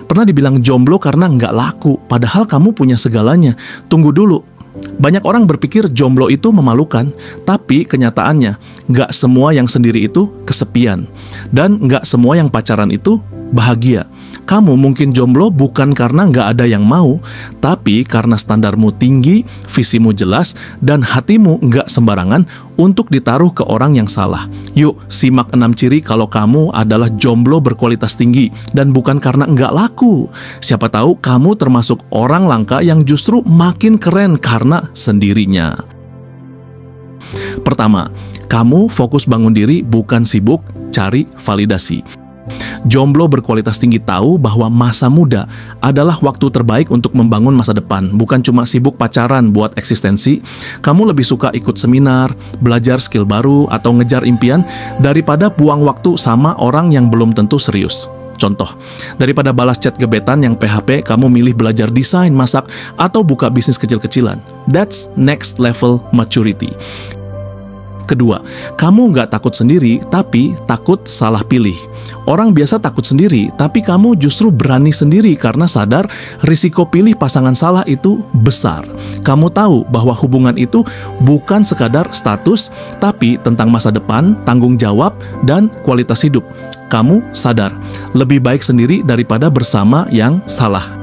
Pernah dibilang jomblo karena nggak laku, padahal kamu punya segalanya. Tunggu dulu. Banyak orang berpikir jomblo itu memalukan, tapi kenyataannya nggak semua yang sendiri itu kesepian. Dan nggak semua yang pacaran itu bahagia. Kamu mungkin jomblo bukan karena nggak ada yang mau, tapi karena standarmu tinggi, visimu jelas, dan hatimu nggak sembarangan untuk ditaruh ke orang yang salah. Yuk, simak 6 ciri kalau kamu adalah jomblo berkualitas tinggi, dan bukan karena nggak laku. Siapa tahu kamu termasuk orang langka yang justru makin keren karena sendirinya. Pertama, kamu fokus bangun diri, bukan sibuk cari validasi. Jomblo berkualitas tinggi tahu bahwa masa muda adalah waktu terbaik untuk membangun masa depan, bukan cuma sibuk pacaran buat eksistensi. Kamu lebih suka ikut seminar, belajar skill baru, atau ngejar impian daripada buang waktu sama orang yang belum tentu serius. Contoh, daripada balas chat gebetan yang PHP, kamu milih belajar desain, masak, atau buka bisnis kecil-kecilan. That's next level maturity. Kedua, kamu nggak takut sendiri, tapi takut salah pilih. Orang biasa takut sendiri, tapi kamu justru berani sendiri karena sadar risiko pilih pasangan salah itu besar. Kamu tahu bahwa hubungan itu bukan sekadar status, tapi tentang masa depan, tanggung jawab, dan kualitas hidup. Kamu sadar, lebih baik sendiri daripada bersama yang salah.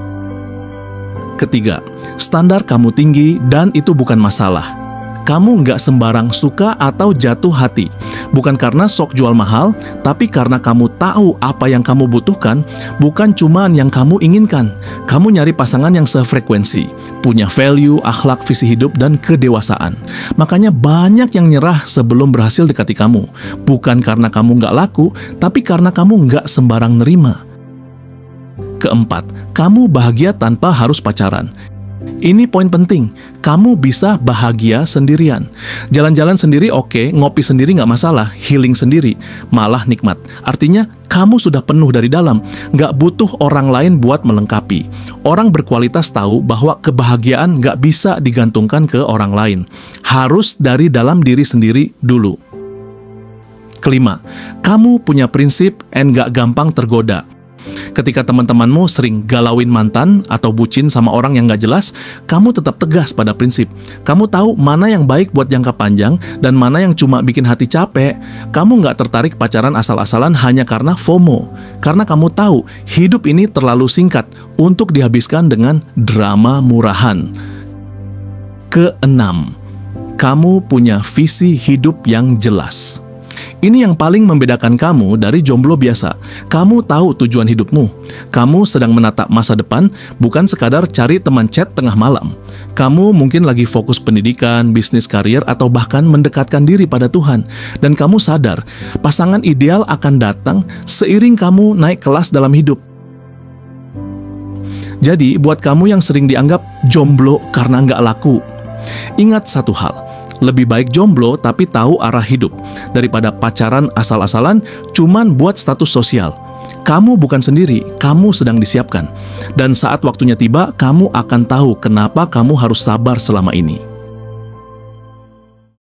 Ketiga, standar kamu tinggi dan itu bukan masalah. Kamu nggak sembarang suka atau jatuh hati. Bukan karena sok jual mahal, tapi karena kamu tahu apa yang kamu butuhkan, bukan cuman yang kamu inginkan. Kamu nyari pasangan yang sefrekuensi, punya value, akhlak, visi hidup, dan kedewasaan. Makanya banyak yang nyerah sebelum berhasil dekati kamu. Bukan karena kamu nggak laku, tapi karena kamu nggak sembarang nerima. Keempat, kamu bahagia tanpa harus pacaran. Ini poin penting, kamu bisa bahagia sendirian. Jalan-jalan sendiri oke, ngopi sendiri nggak masalah, healing sendiri malah nikmat. Artinya, kamu sudah penuh dari dalam, nggak butuh orang lain buat melengkapi. Orang berkualitas tahu bahwa kebahagiaan nggak bisa digantungkan ke orang lain. Harus dari dalam diri sendiri dulu. Kelima, kamu punya prinsip and nggak gampang tergoda. Ketika teman-temanmu sering galauin mantan atau bucin sama orang yang gak jelas, kamu tetap tegas pada prinsip. Kamu tahu mana yang baik buat jangka panjang dan mana yang cuma bikin hati capek. Kamu gak tertarik pacaran asal-asalan hanya karena FOMO. Karena kamu tahu hidup ini terlalu singkat untuk dihabiskan dengan drama murahan. Keenam, kamu punya visi hidup yang jelas. Ini yang paling membedakan kamu dari jomblo biasa. Kamu tahu tujuan hidupmu. Kamu sedang menatap masa depan, bukan sekadar cari teman chat tengah malam. Kamu mungkin lagi fokus pendidikan, bisnis, karier, atau bahkan mendekatkan diri pada Tuhan. Dan kamu sadar, pasangan ideal akan datang seiring kamu naik kelas dalam hidup. Jadi, buat kamu yang sering dianggap jomblo karena nggak laku, ingat satu hal. Lebih baik jomblo tapi tahu arah hidup daripada pacaran asal-asalan cuman buat status sosial. Kamu bukan sendiri, kamu sedang disiapkan. Dan saat waktunya tiba, kamu akan tahu kenapa kamu harus sabar selama ini.